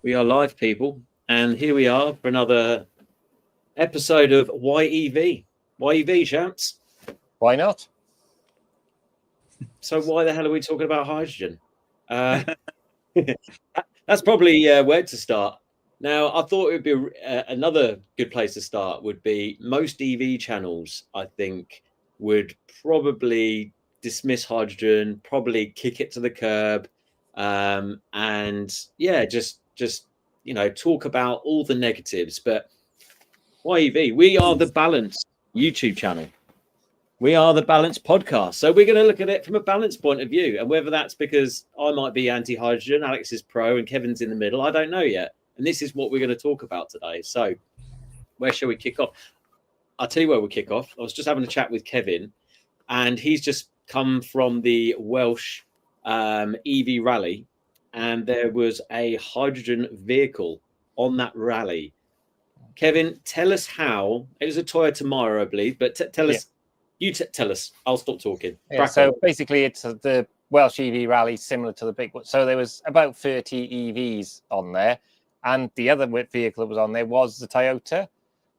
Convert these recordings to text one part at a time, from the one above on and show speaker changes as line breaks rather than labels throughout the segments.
We are live, people, and here we are for another episode of YEV. YEV, chaps.
Why not?
So why the hell are we talking about hydrogen? That's probably where to start. Now, I thought it would be another good place to start would be most EV channels, I think, would probably dismiss hydrogen, probably kick it to the curb, and yeah, just talk about all the negatives. But YEV, we are the Balance YouTube channel. We are the Balance podcast. So we're going to look at it from a balance point of view. And whether that's because I might be anti-hydrogen, Alex is pro, and Kevin's in the middle, I don't know yet. And this is what we're going to talk about today. So where shall we kick off? I'll tell you where we'll kick off. I was just having a chat with Kevin, and he's just come from the Welsh EV rally. And there was a hydrogen vehicle on that rally. Kevin, tell us how. It was a Toyota Mara, I believe, but tell us. You tell us. I'll stop talking.
Yeah, so basically, it's the Welsh EV rally similar to the big one. So there was about 30 EVs on there. And the other vehicle that was on there was the Toyota,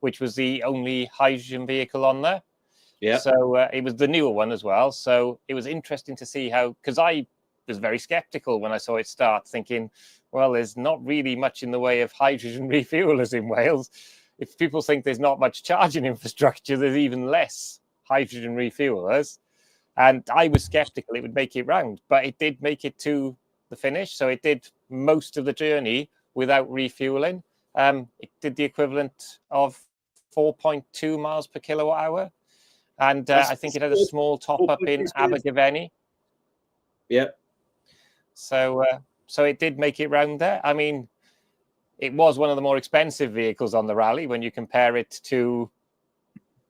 which was the only hydrogen vehicle on there.
Yeah.
So it was the newer one as well. So it was interesting to see how, because I was very skeptical when I saw it start, thinking, well, there's not really much in the way of hydrogen refuelers in Wales. If people think there's not much charging infrastructure, there's even less hydrogen refuelers. And I was skeptical it would make it round, but it did make it to the finish. So it did most of the journey without refueling. It did the equivalent of 4.2 miles per kilowatt hour. And I think it had a small top up in Abergavenny.
Yeah.
So it did make it round there. I mean, it was one of the more expensive vehicles on the rally when you compare it to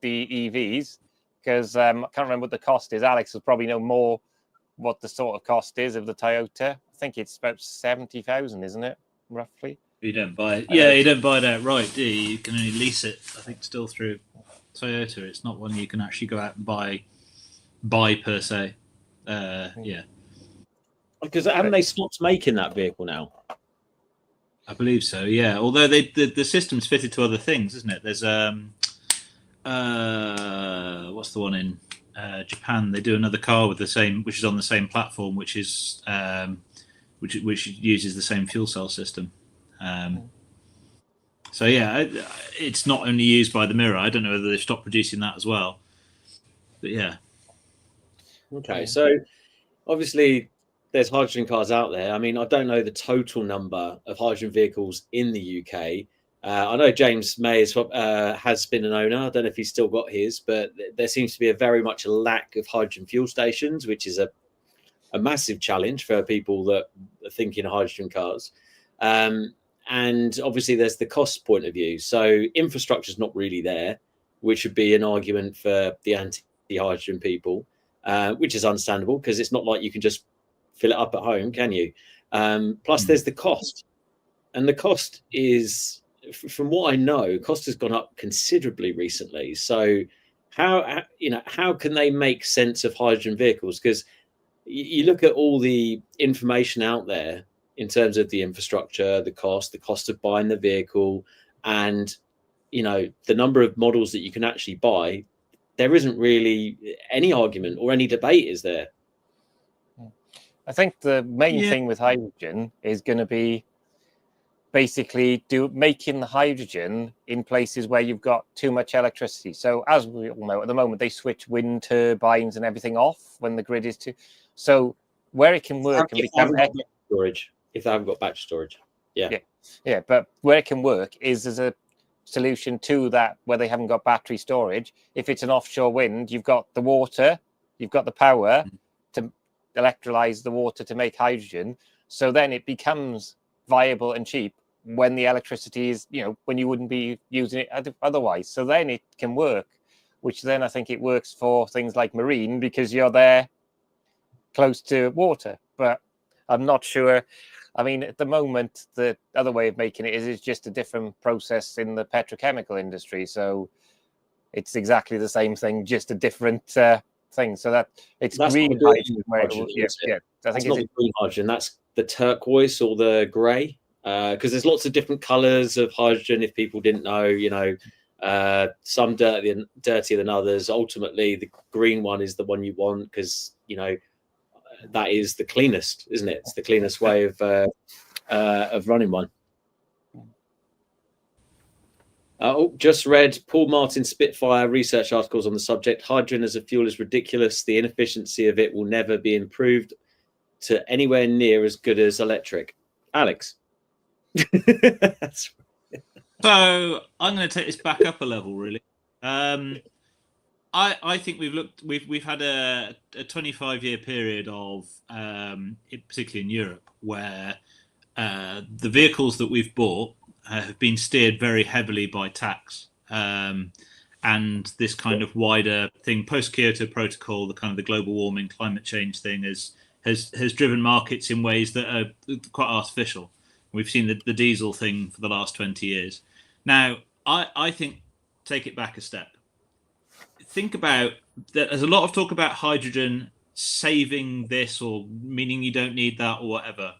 the EVs, because I can't remember what the cost is. Alex will probably know more what the sort of cost is of the Toyota. I think it's about 70,000, isn't it, roughly?
You don't buy it. Yeah, you don't buy it outright, do you? You can only lease it, I think, still through Toyota. It's not one you can actually go out and buy per se. Yeah.
Because haven't they stopped making that vehicle now?
I believe so, yeah. Although the system's fitted to other things, isn't it? There's what's the one in Japan? They do another car with the same, which is on the same platform, which is which uses the same fuel cell system. So yeah, it's not only used by the Mirror. I don't know whether they've stopped producing that as well, but yeah.
Okay, so obviously there's hydrogen cars out there. I mean, I don't know the total number of hydrogen vehicles in the UK. I know James May has been an owner. I don't know if he's still got his, but there seems to be a very much a lack of hydrogen fuel stations, which is a massive challenge for people that are thinking hydrogen cars. And obviously there's the cost point of view. So infrastructure is not really there, which would be an argument for the anti-hydrogen people, which is understandable because it's not like you can just fill it up at home, can you? Plus there's the cost. And the cost is, from what I know, cost has gone up considerably recently. So how can they make sense of hydrogen vehicles? Because you look at all the information out there in terms of the infrastructure, the cost of buying the vehicle, and the number of models that you can actually buy. There isn't really any argument or any debate, is there?
I think the main thing with hydrogen is going to be basically making the hydrogen in places where you've got too much electricity. So as we all know, at the moment, they switch wind turbines and everything off when the grid is too. So where it can work and become
storage, if they haven't got battery storage.
Yeah. But where it can work is as a solution to that, where they haven't got battery storage. If it's an offshore wind, you've got the water, you've got the power to electrolyze the water to make hydrogen. So then it becomes viable and cheap when the electricity is, when you wouldn't be using it otherwise. So then it can work, which then I think it works for things like marine because you're there close to water. But I'm not sure. I mean, at the moment, the other way of making it is just a different process in the petrochemical industry. So it's exactly the same thing, just a different thing. So that it's green hydrogen.
I think it's not the green hydrogen. That's the turquoise or the grey. because there's lots of different colors of hydrogen. If people didn't know, some dirtier than others. Ultimately, the green one is the one you want because that is the cleanest, isn't it? It's the cleanest way of running one. Just read Paul Martin Spitfire research articles on the subject. Hydrogen as a fuel is ridiculous. The inefficiency of it will never be improved to anywhere near as good as electric. Alex.
So I'm going to take this back up a level, really. I think we've had a 25-year period of, particularly in Europe, where the vehicles that we've bought have been steered very heavily by tax, and this kind of wider thing, post-Kyoto Protocol, the kind of the global warming, climate change thing has driven markets in ways that are quite artificial. We've seen the diesel thing for the last 20 years. Now, I think, take it back a step. Think about that. There's a lot of talk about hydrogen saving this, or meaning you don't need that, or whatever.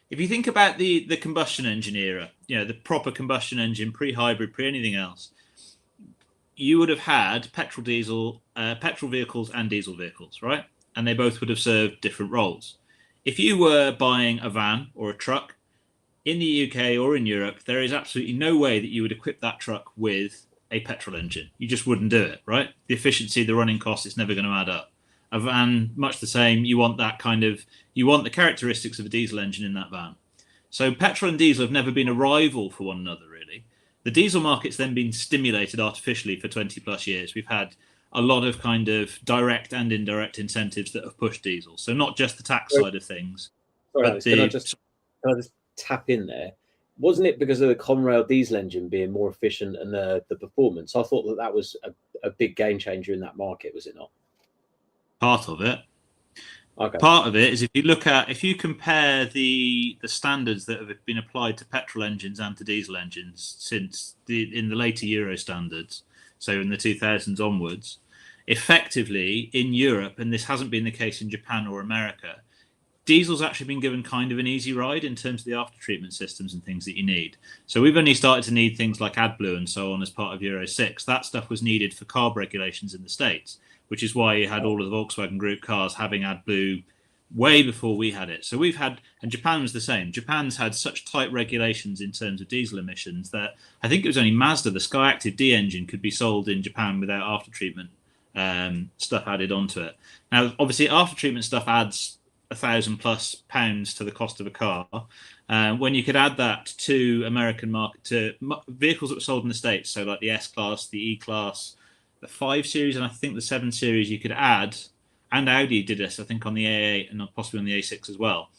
If you think about the combustion engine era, the proper combustion engine, pre-hybrid, pre-anything else, you would have had petrol vehicles and diesel vehicles, right? And they both would have served different roles. If you were buying a van or a truck in the UK or in Europe, there is absolutely no way that you would equip that truck with a petrol engine. You just wouldn't do it, right? The efficiency, the running cost, it's never going to add up. A van, much the same. You want the characteristics of a diesel engine in that van. So petrol and diesel have never been a rival for one another, really. The diesel market's then been stimulated artificially for 20 plus years. We've had a lot of kind of direct and indirect incentives that have pushed diesel. So not just the tax side of things.
Sorry, can I just tap in there? Wasn't it because of the Conrail diesel engine being more efficient and the performance? I thought that was a big game changer in that market, was it not?
Part of it.
Okay.
Part of it is if you compare the standards that have been applied to petrol engines and to diesel engines since in the later Euro standards, so in the 2000s onwards, effectively in Europe, and this hasn't been the case in Japan or America, diesel's actually been given kind of an easy ride in terms of the after treatment systems and things that you need. So we've only started to need things like AdBlue and so on as part of Euro 6. That stuff was needed for carb regulations in the States, which is why you had all of the Volkswagen Group cars having AdBlue way before we had it. So and Japan was the same. Japan's had such tight regulations in terms of diesel emissions that I think it was only Mazda, the Skyactiv D engine, could be sold in Japan without after treatment stuff added onto it. Now, obviously, after treatment stuff adds £1,000+ to the cost of a car. When you could add that to American market, to vehicles that were sold in the States, so like the S-Class, the E-Class, the 5 Series, and I think the 7 Series, you could add, and Audi did this, I think, on the A8 and possibly on the A6 as well.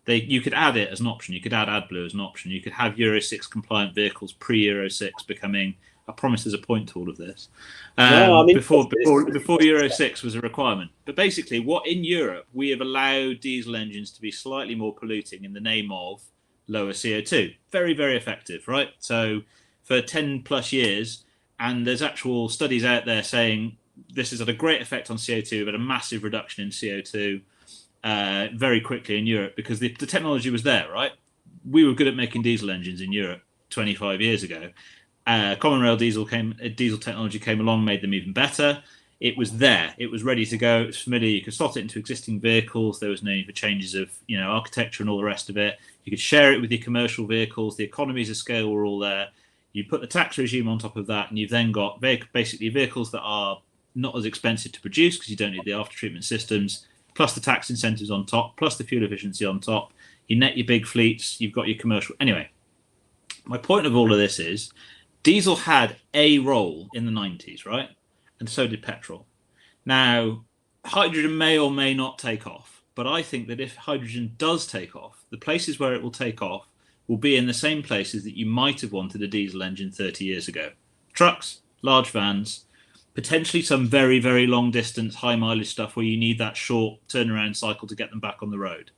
You could add it as an option. You could add AdBlue as an option. You could have Euro 6 compliant vehicles pre-Euro 6 becoming, I promise there's a point to all of this, before Euro 6 was a requirement. But basically, in Europe, we have allowed diesel engines to be slightly more polluting in the name of lower CO2. Very, very effective, right? So for 10 plus years, and there's actual studies out there saying this has had a great effect on CO2, but a massive reduction in CO2 very quickly in Europe because the technology was there, right? We were good at making diesel engines in Europe 25 years ago. Common rail diesel technology came along, made them even better. It was there. It was ready to go. It was familiar. You could slot it into existing vehicles. There was no need for changes of architecture and all the rest of it. You could share it with your commercial vehicles. The economies of scale were all there. You put the tax regime on top of that, and you've then got basically vehicles that are not as expensive to produce because you don't need the after treatment systems, plus the tax incentives on top, plus the fuel efficiency on top. You net your big fleets. You've got your commercial. Anyway, my point of all of this is diesel had a role in the 90s, right? And so did petrol. Now, hydrogen may or may not take off, but I think that if hydrogen does take off, the places where it will take off will be in the same places that you might have wanted a diesel engine 30 years ago. Trucks, large vans, potentially some very, very long distance, high mileage stuff where you need that short turnaround cycle to get them back on the road.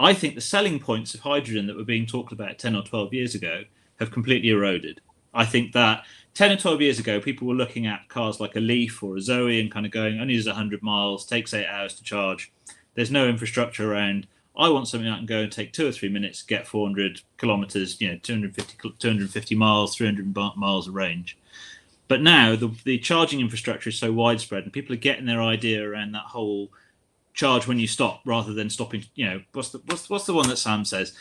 I think the selling points of hydrogen that were being talked about 10 or 12 years ago have completely eroded. I think that 10 or 12 years ago, people were looking at cars like a Leaf or a Zoe and kind of going, only does 100 miles, takes 8 hours to charge. There's no infrastructure around. I want something I can go and take 2 or 3 minutes, get 400 kilometers, 250 miles, 300 miles of range. But now the charging infrastructure is so widespread, and people are getting their idea around that whole charge when you stop rather than stopping. What's the one that Sam says?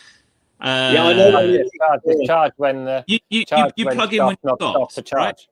Yeah, I know.
Charge when
you plug in when you stop to charge. Right?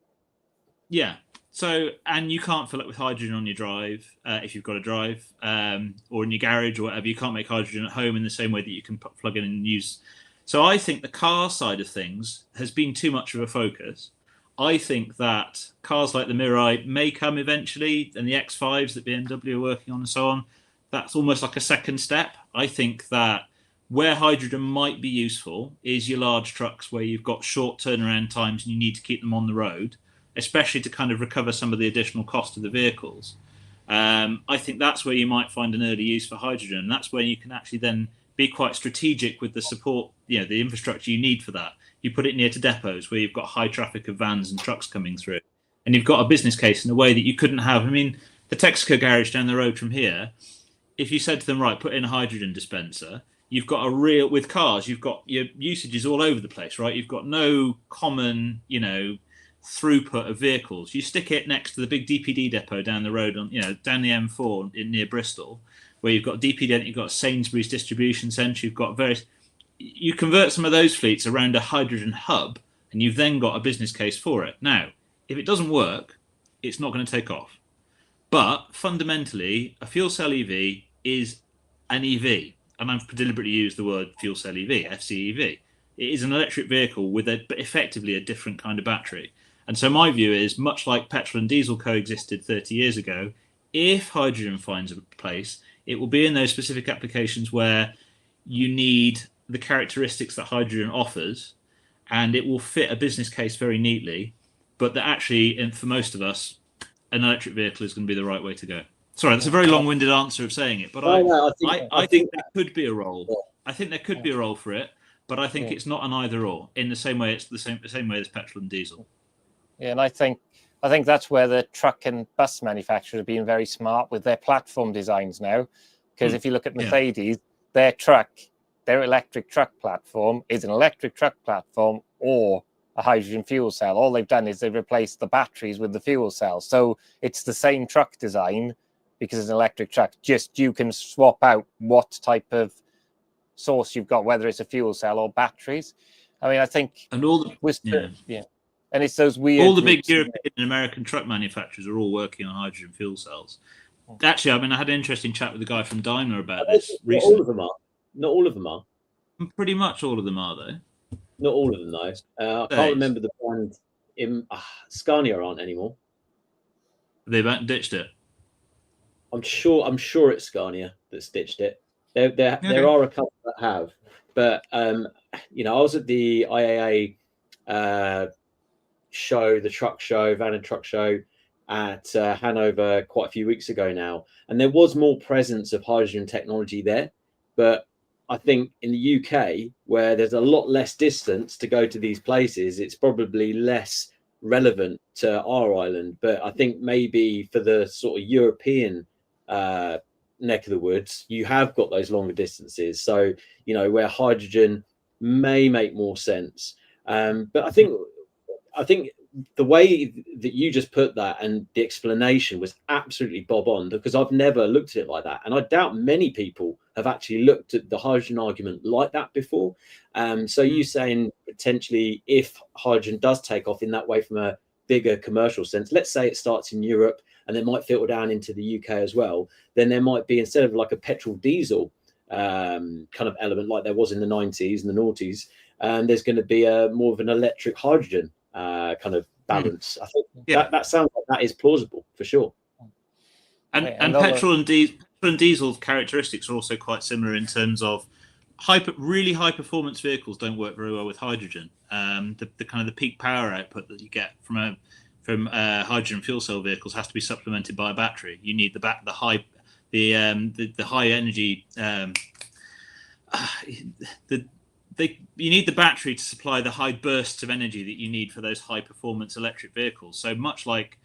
Yeah. So, and you can't fill it with hydrogen on your drive if you've got a drive, or in your garage or whatever. You can't make hydrogen at home in the same way that you can plug in and use. So I think the car side of things has been too much of a focus. I think that cars like the Mirai may come eventually, and the X5s that BMW are working on and so on, that's almost like a second step. I think that where hydrogen might be useful is your large trucks where you've got short turnaround times and you need to keep them on the road, especially to kind of recover some of the additional cost of the vehicles. I think that's where you might find an early use for hydrogen. And that's where you can actually then be quite strategic with the support, the infrastructure you need for that. You put it near to depots where you've got high traffic of vans and trucks coming through. And you've got a business case in a way that you couldn't have. I mean, the Texaco garage down the road from here, if you said to them, right, put in a hydrogen dispenser, you've got with cars, you've got your usages all over the place, right? You've got no common, throughput of vehicles. You stick it next to the big DPD depot down the road down the M4 near Bristol, where you've got DPD, you've got Sainsbury's distribution centre, you've got you convert some of those fleets around a hydrogen hub, and you've then got a business case for it. Now, if it doesn't work, it's not going to take off. But fundamentally, a fuel cell EV is an EV. And I've deliberately used the word fuel cell EV, FCEV. It is an electric vehicle with effectively a different kind of battery. And so my view is, much like petrol and diesel coexisted 30 years ago, if hydrogen finds a place, it will be in those specific applications where you need the characteristics that hydrogen offers, and it will fit a business case very neatly. But that actually, and for most of us, an electric vehicle is going to be the right way to go. Sorry, that's a very long-winded answer of saying it, but I think there could be a role. I think there could be a role for it, but I think it's not an either-or. In the same way, it's the same way as petrol and diesel.
Yeah, and I think that's where the truck and bus manufacturers have been very smart with their platform designs now. Because if you look at Mercedes, their electric truck platform is an electric truck platform or a hydrogen fuel cell. All they've done is they've replaced the batteries with the fuel cells. So it's the same truck design because it's an electric truck. Just you can swap out what type of source you've got, whether it's a fuel cell or batteries. I mean, I think...
And all
and it's those weird...
All the big European and American truck manufacturers are all working on hydrogen fuel cells. Actually, I mean, I had an interesting chat with a guy from Daimler about this recently.
All of them are. Not all of them are.
Pretty much all of them are, though.
Not all of them, though. I can't remember the brand. Scania aren't anymore.
They've ditched it.
I'm sure it's Scania that's ditched it. There are a couple that have, but I was at the IAA show, the truck show, van and truck show at Hanover quite a few weeks ago now, and there was more presence of hydrogen technology there, but I think in the UK, where there's a lot less distance to go to these places, it's probably less relevant to our island. But I think maybe for the sort of European neck of the woods, you have got those longer distances. So, where hydrogen may make more sense. But I think the way that you just put that and the explanation was absolutely bob on, because I've never looked at it like that. And I doubt many people have actually looked at the hydrogen argument like that before. So you saying potentially if hydrogen does take off in that way from a bigger commercial sense, let's say it starts in Europe and it might filter down into the UK as well, then there might be, instead of like a petrol diesel kind of element like there was in the 90s and the noughties, there's going to be more of an electric hydrogen kind of balance. I think that sounds like that is plausible for sure.
And petrol and diesel characteristics are also quite similar in terms of really high performance vehicles don't work very well with hydrogen. The kind of the peak power output that you get from hydrogen fuel cell vehicles has to be supplemented by a battery. You need the high energy. You need the battery to supply the high bursts of energy that you need for those high performance electric vehicles. So much like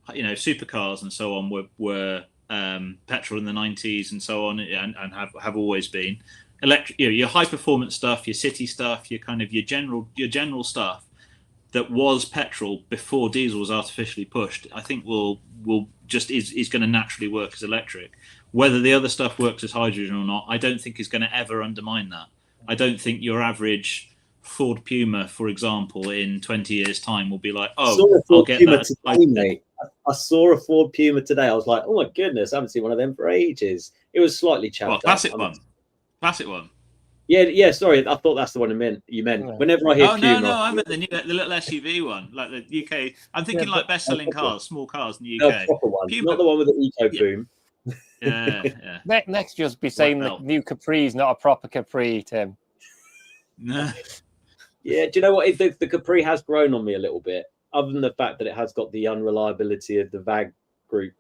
supercars and so on were petrol in the 90s and so on, and have always been. Electric, your high performance stuff, your city stuff, your general stuff that was petrol before diesel was artificially pushed, I think will just is going to naturally work as electric. Whether the other stuff works as hydrogen or not, I don't think is going to ever undermine that. I don't think your average Ford Puma, for example, in 20 years' time will be like, oh, I'll get that.
Today, mate. I saw a Ford Puma today. I was like, oh my goodness, I haven't seen one of them for ages. It was slightly chapped
classic one. Classic one.
Yeah. Sorry, I thought that's the one you meant.
Yeah.
Whenever I hear Puma,
no, I meant the little SUV one, like the UK. I'm thinking like best-selling cars, small cars in the UK.
No, proper one,
Puma.
not the one with the eco boom.
Yeah.
Next, just be saying the new Capri is not a proper Capri, Tim.
No.
Yeah, do you know what? The Capri has grown on me a little bit, other than the fact that it has got the unreliability of the VAG group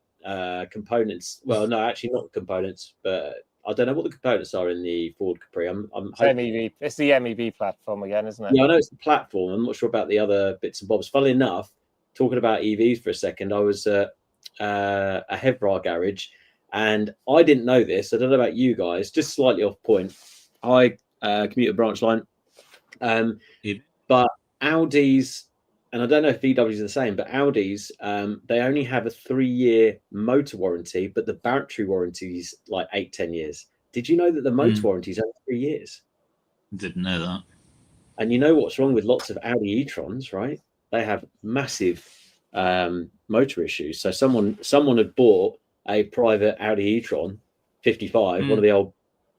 components. Well, no, actually not components, but I don't know what the components are in the Ford Capri.
It's the MEV platform again, isn't it?
Yeah, I know it's the platform. I'm not sure about the other bits and bobs. Funnily enough, talking about EVs for a second, I was at a Hevra garage, and I didn't know this. I don't know about you guys. Just slightly off point. I commute a branch line, but Audi's, and I don't know if VW's are the same, but Audi's, they only have a 3-year motor warranty, but the battery warranty is like 8-10 years. Did you know that the motor warranty is only 3 years?
Didn't know that.
And you know what's wrong with lots of Audi e-trons, right? They have massive motor issues. So someone had bought a private Audi e-tron 55, one of the old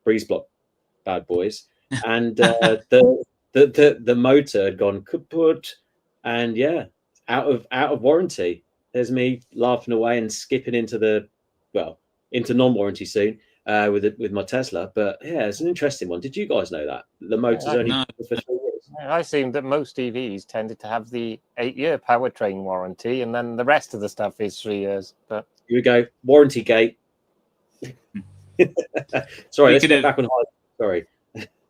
breeze block bad boys, and the motor had gone kaput, and out of warranty. There's me laughing away and skipping into non-warranty soon with my Tesla. But yeah, it's an interesting one. Did you guys know that the motor's only for 3 years?
I assumed that most EVs tended to have the 8-year powertrain warranty, and then the rest of the stuff is 3 years. But
here we go, warranty gate. Sorry, let's get back on high. Sorry.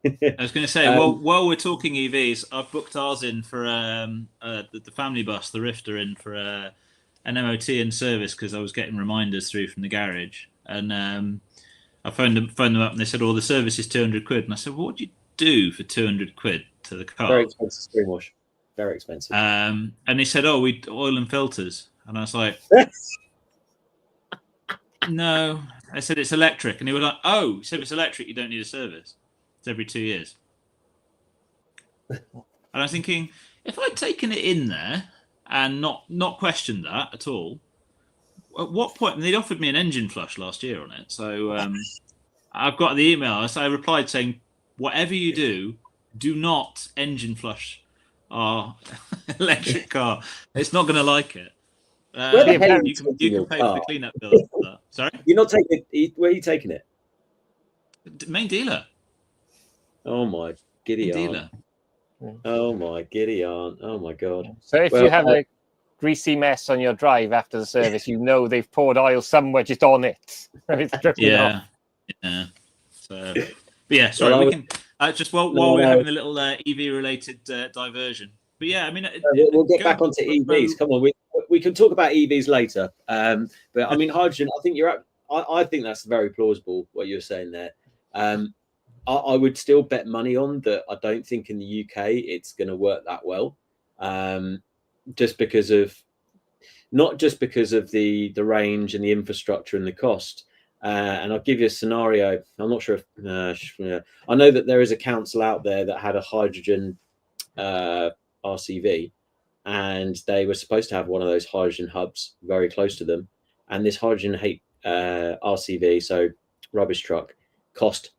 I was going to say, while we're talking EVs, I've booked ours in for the family bus, the Rifter, in for an MOT and service because I was getting reminders through from the garage, and I phoned them up and they said, "Oh, the service is 200 quid." And I said, "What would you do for 200 quid to the car?"
Very expensive screen wash. Very expensive.
And they said, "Oh, we oil and filters," and I was like, "No." I said, "It's electric," and he was like, "Oh, so if it's electric, you don't need a service. It's every 2 years." And I was thinking, if I'd taken it in there and not questioned that at all, at what point? And they'd offered me an engine flush last year on it, so I've got the email. So I replied saying, "Whatever you do not engine flush our electric car. It's not going to like it." You can pay for the cleanup bill for that. Sorry,
you're not taking it. Where are you taking it?
Main dealer.
Oh my giddy
dealer.
Oh my giddy aunt. Oh my god.
So if you have a greasy mess on your drive after the service, you know they've poured oil somewhere just on it. It's dripping off.
Yeah. So, but yeah, sorry. We can just while we're having a little EV related diversion. But yeah, I mean,
we'll get back onto EVs. Come on, we can talk about EVs later. But I mean, hydrogen. I think I think that's very plausible what you're saying there. I would still bet money on that. I don't think in the UK it's going to work that well, just because of not just because of the range and the infrastructure and the cost. And I'll give you a scenario. I'm not sure if I know that there is a council out there that had a hydrogen RCV, and they were supposed to have one of those hydrogen hubs very close to them. And this hydrogen RCV, so rubbish truck, cost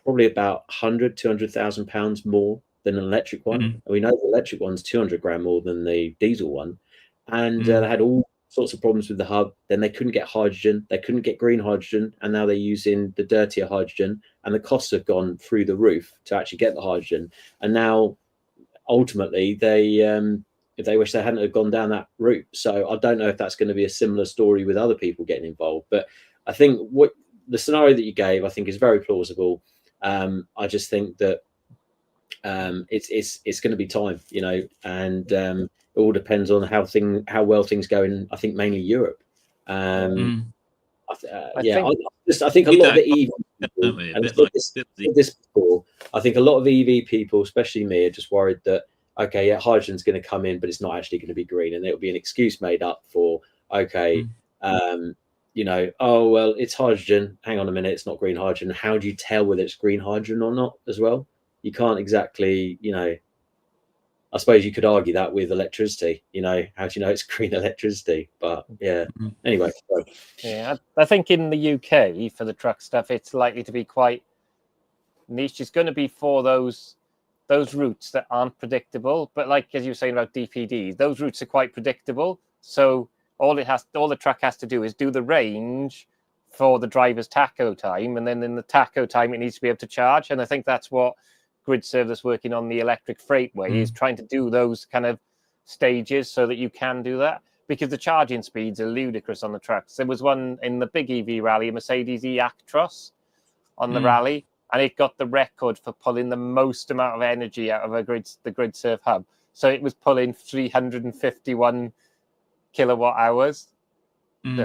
probably about 200,000 pounds more than an electric one. And we know the electric one's 200 grand more than the diesel one. And they had all sorts of problems with the hub. Then they couldn't get hydrogen. They couldn't get green hydrogen. And now they're using the dirtier hydrogen. And the costs have gone through the roof to actually get the hydrogen. And now, ultimately, they wish they hadn't have gone down that route. So I don't know if that's going to be a similar story with other people getting involved. But I think what the scenario that you gave, I think, is very plausible. I just think that it's going to be time, and it all depends on how well things go in, I think, mainly Europe. I I think a lot of the EV people, and I said this before, I think a lot of EV people, especially me, are just worried that, okay, yeah, hydrogen's going to come in, but it's not actually going to be green, and it'll be an excuse made up for, okay, you know, oh, well, it's hydrogen. Hang on a minute, it's not green hydrogen. How do you tell whether it's green hydrogen or not as well? You can't exactly, you know, I suppose you could argue that with electricity, you know, how do you know it's green electricity? But yeah, anyway.
Yeah, I think in the UK for the truck stuff, it's likely to be quite niche. It's going to be for those routes that aren't predictable. But like, as you were saying about DPDs, those routes are quite predictable. So all the truck has to do is do the range for the driver's tacho time. And then in the tacho time, it needs to be able to charge. And I think that's what Grid Service working on the electric freightway is trying to do, those kind of stages so that you can do that, because the charging speeds are ludicrous on the trucks. There was one in the big EV rally, a Mercedes E-Actros on the rally, and it got the record for pulling the most amount of energy out of the Grid Surf hub. So it was pulling 351 kilowatt hours,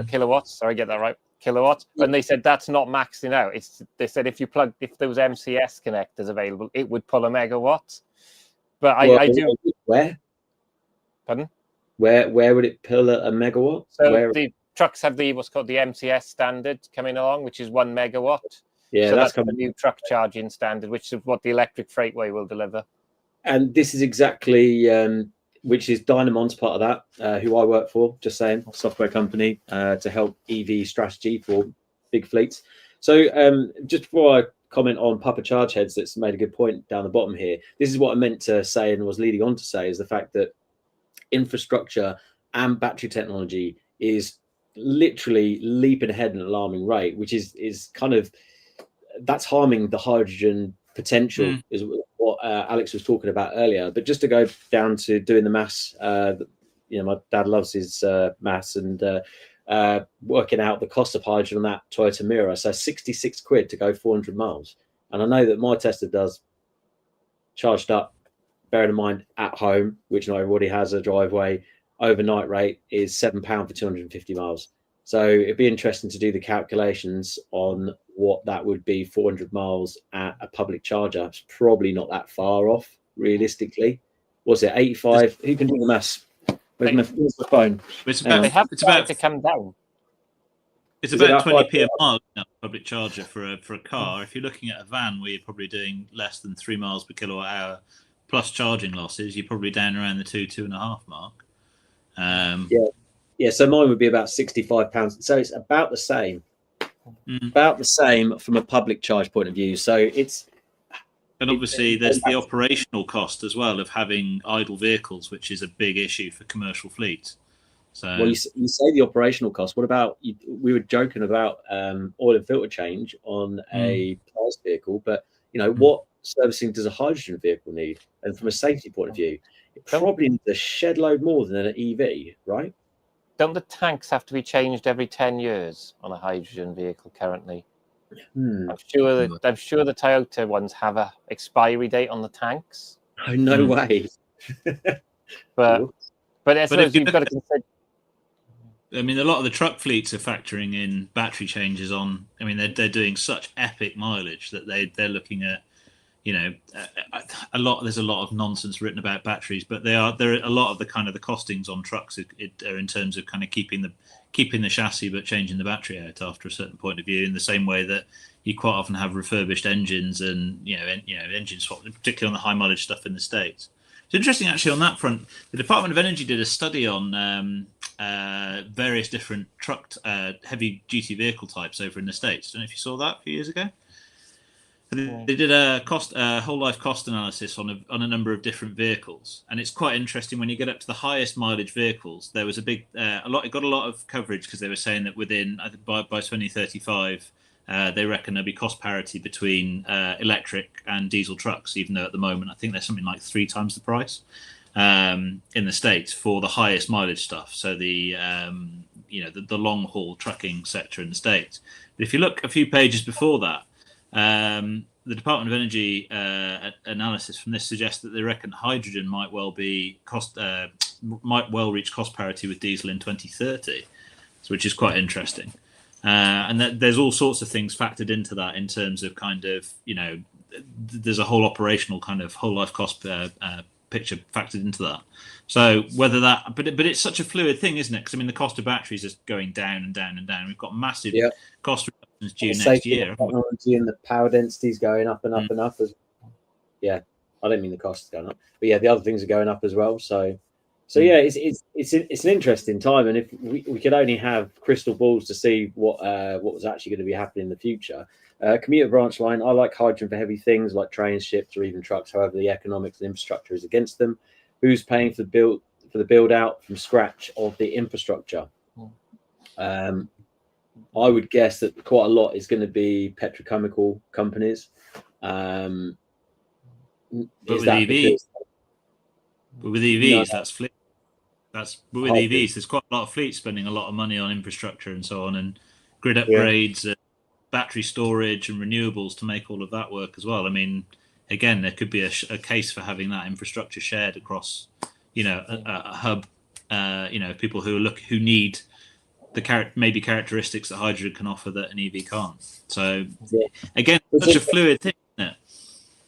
kilowatts. Sorry, get that right. Kilowatts. And they said that's not maxing out. They said if there was MCS connectors available, it would pull a megawatt. But I do.
Where?
Pardon?
Where would it pull a megawatt?
So the trucks have what's called the MCS standard coming along, which is 1 megawatt.
Yeah,
so
that's
the new truck charging standard, which is what the electric freightway will deliver.
And this is exactly which is Dynamon's part of that, who I work for, just saying, software company to help EV strategy for big fleets. So just before I comment on Papa Chargeheads, that's made a good point down the bottom here. This is what I meant to say and was leading on to say, is the fact that infrastructure and battery technology is literally leaping ahead at an alarming rate, which is kind of, that's harming the hydrogen potential, is what Alex was talking about earlier. But just to go down to doing the maths, you know, my dad loves his maths, and working out the cost of hydrogen on that Toyota Miura. So 66 quid to go 400 miles. And I know that my Tesla does, charged up, bearing in mind at home, which not everybody has a driveway, overnight rate is £7 for 250 miles. So it'd be interesting to do the calculations on what that would be 400 miles at a public charger. It's probably not that far off, realistically. What's it, 85? Who can do the maths? Where's my phone?
They have to come down.
It's about 20p a mile now, public charger for a car. If you're looking at a van where you're probably doing less than 3 miles per kilowatt hour, plus charging losses, you're probably down around the 2.5 mark.
Yeah, so mine would be about £65. So it's about the same. About the same from a public charge point of view. So it's...
And obviously there's the operational cost as well of having idle vehicles, which is a big issue for commercial fleets. So,
well, you say the operational cost. What about, we were joking about oil and filter change on a price vehicle, but you know, what servicing does a hydrogen vehicle need? And from a safety point of view, it probably needs a shed load more than an EV, right?
Don't the tanks have to be changed every 10 years on a hydrogen vehicle currently? I'm sure the Toyota ones have a expiry date on the tanks.
Oh, no way.
but I suppose you've got to consider.
I mean, a lot of the truck fleets are factoring in battery changes on. I mean, they're doing such epic mileage that they're looking at, you know, there's a lot of nonsense written about batteries, but there are a lot of the kind of the costings on trucks are in terms of kind of keeping the chassis but changing the battery out after a certain point of view, in the same way that you quite often have refurbished engines and engine swap, particularly on the high mileage stuff in the States. It's interesting actually on that front. The Department of Energy did a study on various different truck heavy duty vehicle types over in the States. I don't know if you saw that a few years ago. They did a whole life cost analysis on a number of different vehicles, and it's quite interesting when you get up to the highest mileage vehicles. There was it got a lot of coverage because they were saying that within, I think by 2035, they reckon there'll be cost parity between electric and diesel trucks, even though at the moment I think there's something like 3 times the price in the States for the highest mileage stuff. So the long haul trucking sector in the States. But if you look a few pages before that, the Department of Energy analysis from this suggests that they reckon hydrogen might well reach cost parity with diesel in 2030, which is quite interesting. And there's all sorts of things factored into that in terms of kind of, there's a whole operational kind of whole life cost picture factored into that. So whether that, but it's such a fluid thing, isn't it? Because I mean, the cost of batteries is going down and down and down. We've got massive cost reductions due next year.
Technology and the power density is going up and up and up. I don't mean the cost is going up, but the other things are going up as well. So it's an interesting time, and if we could only have crystal balls to see what was actually going to be happening in the future. Commuter branch line, I like hydrogen for heavy things like trains, ships, or even trucks. However, the economics and infrastructure is against them. Who's paying for the build out from scratch of the infrastructure? I would guess that quite a lot is going to be petrochemical companies.
But with EVs, that's fleet. But with EVs, there's quite a lot of fleets spending a lot of money on infrastructure and so on, and grid upgrades, battery storage, and renewables to make all of that work as well. I mean, again, there could be a case for having that infrastructure shared across, a hub. People who need the characteristics that hydrogen can offer that an EV can't. So again, such a fluid thing, isn't it?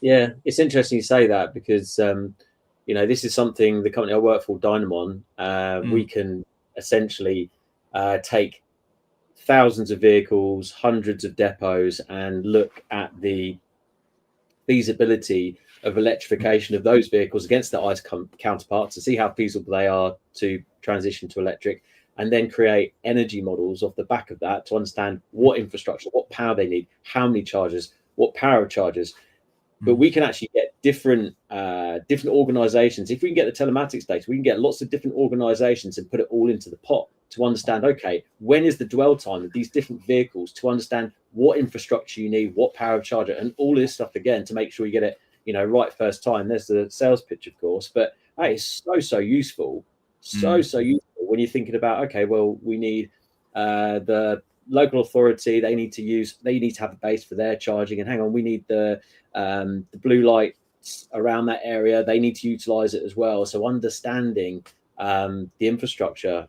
Yeah, it's interesting you say that because this is something the company I work for, Dynamon, we can essentially take thousands of vehicles, hundreds of depots, and look at the feasibility of electrification of those vehicles against their ICE counterparts to see how feasible they are to transition to electric, and then create energy models off the back of that to understand what infrastructure, what power they need, how many chargers, what power of chargers. But we can actually get different organizations. If we can get the telematics data, we can get lots of different organizations and put it all into the pot to understand, okay, when is the dwell time of these different vehicles, to understand what infrastructure you need, what power of charger, and all this stuff again to make sure you get it, right first time. There's the sales pitch, of course, but that is so useful, so useful when you're thinking about, okay, well, we need the local authority, they need to have a base for their charging, and hang on, we need the blue lights around that area, they need to utilize it as well. So understanding the infrastructure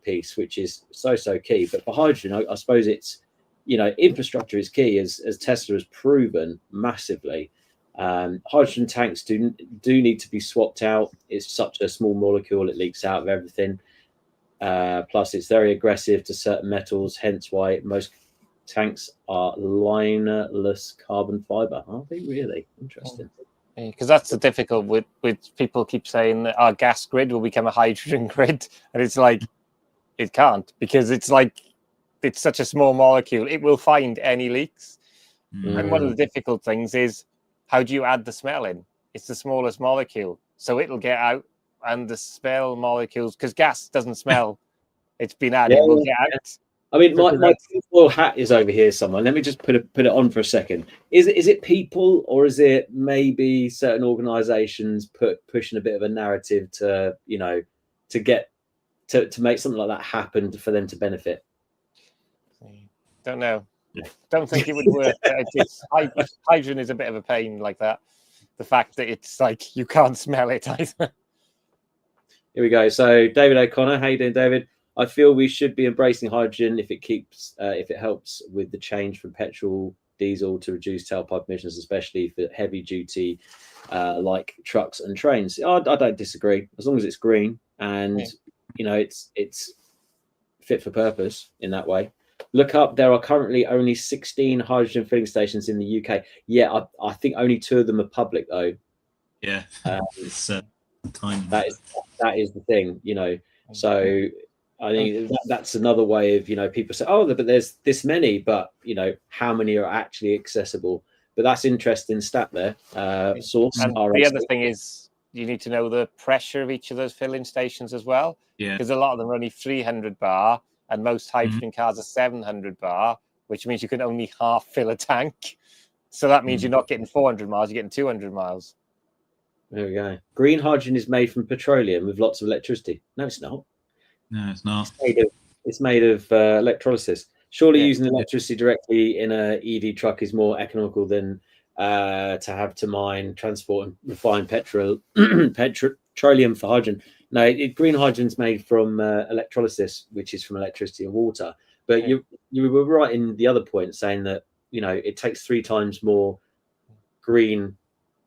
piece, which is so key. But for hydrogen, I suppose it's, infrastructure is key, as Tesla has proven massively. Hydrogen tanks do need to be swapped out. It's such a small molecule, it leaks out of everything. Plus it's very aggressive to certain metals, hence why most tanks are linerless carbon fiber. Are they really? Interesting.
Because that's the difficult with people keep saying that our gas grid will become a hydrogen grid, and it's like it can't, because it's such a small molecule, it will find any leaks. And one of the difficult things is, how do you add the smell in? It's the smallest molecule, so it'll get out, and the smell molecules, because gas doesn't smell, it's been added, will get out.
I mean, my tinfoil hat is over here somewhere. Let me just put it on for a second. Is it people, or is it maybe certain organisations pushing a bit of a narrative to to get to make something like that happen for them to benefit?
Don't know. Don't think it would work. Hydrogen is a bit of a pain like that. The fact that it's like you can't smell it either.
Here we go. So David O'Connor, how you doing, David? I feel we should be embracing hydrogen if it helps with the change from petrol, diesel to reduce tailpipe emissions, especially for heavy duty like trucks and trains. I don't disagree, as long as it's green and it's fit for purpose in that way. Look up, there are currently only 16 hydrogen filling stations in the UK. Yeah, I think only 2 of them are public though.
Yeah, it's tiny.
That is the thing, So I think that's another way of, people say, oh, but there's this many, but how many are actually accessible? But that's interesting stat there. Source.
And the other thing is you need to know the pressure of each of those filling stations as well. Yeah. Because a lot of them are only 300 bar, and most hydrogen cars are 700 bar, which means you can only half fill a tank. So that means you're not getting 400 miles, you're getting 200 miles.
There we go. Green hydrogen is made from petroleum with lots of electricity. No, it's not.
No, it's not.
It's made of electrolysis. Surely using electricity directly in an EV truck is more economical than to have to mine, transport, and refine petroleum for hydrogen. No, green hydrogen is made from electrolysis, which is from electricity and water. But you were right in the other point, saying that it takes 3 times more green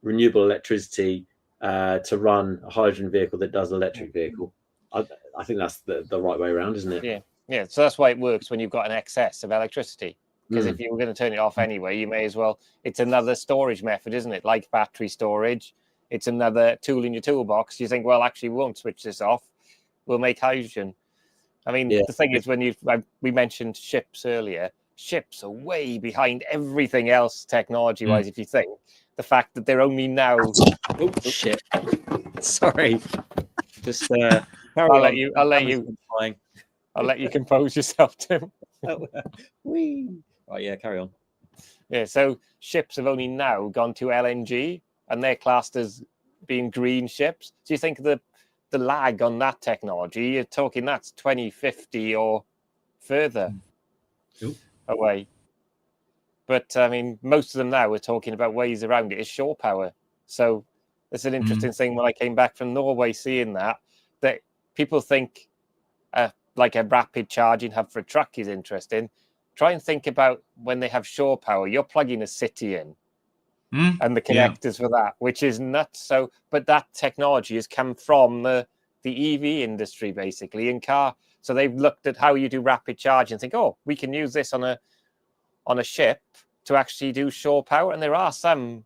renewable electricity to run a hydrogen vehicle that does an electric vehicle. I think that's the right way around, isn't it?
Yeah. So that's why it works when you've got an excess of electricity. Because if you were going to turn it off anyway, you may as well. It's another storage method, isn't it? Like battery storage. It's another tool in your toolbox. You think, well, actually, we won't switch this off. We'll make hydrogen. I mean, the thing is, we mentioned ships earlier. Ships are way behind everything else technology-wise. If you think the fact that they're only now.
Oh shit! Sorry. Just.
I'll let you compose yourself, Tim.
Oh yeah, carry on.
Yeah, so ships have only now gone to LNG, and they're classed as being green ships. Do you think the lag on that technology? You're talking that's 2050 or further away. But I mean, most of them now are talking about ways around it is shore power. So it's an interesting thing when I came back from Norway, seeing that people think like a rapid charging hub for a truck is interesting. Try and think about when they have shore power, you're plugging a city in and the connectors for that, which is nuts. So, but that technology has come from the EV industry, basically, in car. So they've looked at how you do rapid charging and think, oh, we can use this on a ship to actually do shore power. And there are some